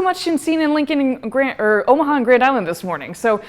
much seen in Lincoln and Omaha and Grand Island this morning. So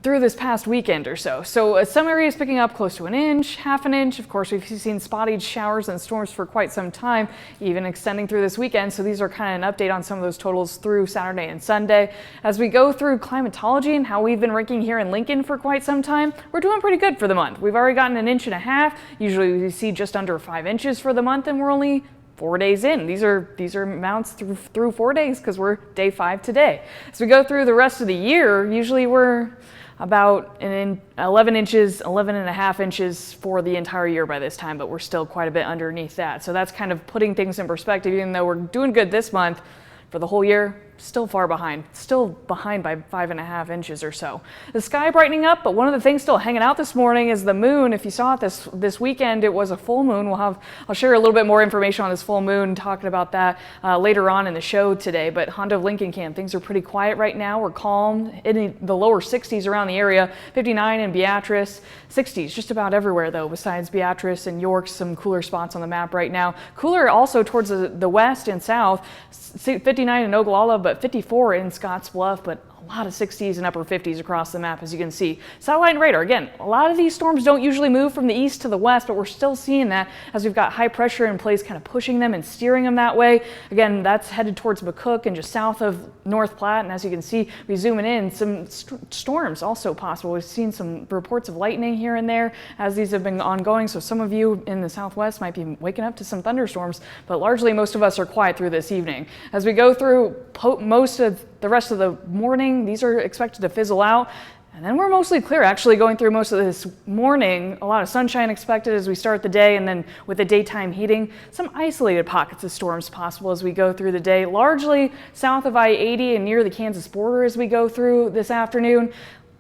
through this past weekend or so. So some areas picking up close to an inch, half an inch. Of course, we've seen spotty showers and storms for quite some time, even extending through this weekend. So these are kind of an update on some of those totals through Saturday and Sunday. As we go through climatology and how we've been ranking here in Lincoln for quite some time, we're doing pretty good for the month. We've already gotten an inch and a half. Usually we see just under 5 inches for the month, and we're only 4 days in. These are amounts through 4 days because we're day 5 today. As we go through the rest of the year, usually we're about 11 inches, 11 and a half inches for the entire year by this time, but we're still quite a bit underneath that. So that's kind of putting things in perspective. Even though we're doing good this month, for the whole year, still far behind, still behind by 5.5 inches or so. The sky brightening up, but one of the things still hanging out this morning is the moon. If you saw it this weekend, it was a full moon. I'll share a little bit more information on this full moon, talking about that later on in the show today. But Honda of Lincoln Camp, things are pretty quiet right now. We're calm in the lower 60s around the area, 59 in Beatrice, 60s just about everywhere though, besides Beatrice and York, some cooler spots on the map right now. Cooler also towards the west and south, 59 in Ogallala, but 54 in Scottsbluff, but a lot of 60s and upper 50s across the map, as you can see. Satellite and radar, again, a lot of these storms don't usually move from the east to the west, but we're still seeing that as we've got high pressure in place, kind of pushing them and steering them that way. Again, that's headed towards McCook and just south of North Platte, and as you can see, we zooming in, some storms also possible. We've seen some reports of lightning here and there as these have been ongoing, so some of you in the southwest might be waking up to some thunderstorms, but largely most of us are quiet through this evening. As we go through most of the rest of the morning, these are expected to fizzle out. And then we're mostly clear, actually going through most of this morning. A lot of sunshine expected as we start the day, and then with the daytime heating, some isolated pockets of storms possible as we go through the day, largely south of I-80 and near the Kansas border as we go through this afternoon.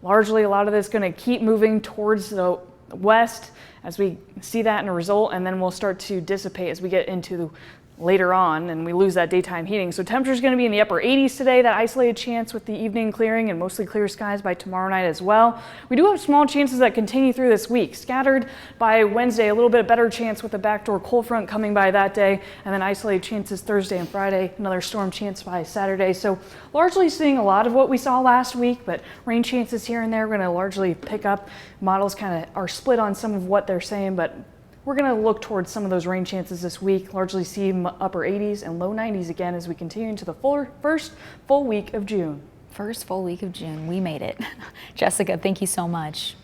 Largely a lot of this going to keep moving towards the west as we see that in a result, and then we'll start to dissipate as we get into later on and we lose that daytime heating. So temperature is going to be in the upper 80s today, that isolated chance with the evening clearing and mostly clear skies by tomorrow night as well. We do have small chances that continue through this week. Scattered by Wednesday, a little bit better chance with a backdoor cold front coming by that day, and then isolated chances Thursday and Friday, another storm chance by Saturday. So largely seeing a lot of what we saw last week, but rain chances here and there are going to largely pick up. Models kind of are split on some of what they're saying, but we're going to look towards some of those rain chances this week, largely see upper 80s and low 90s again as we continue into the first full week of June. First full week of June. We made it. Jessica, thank you so much.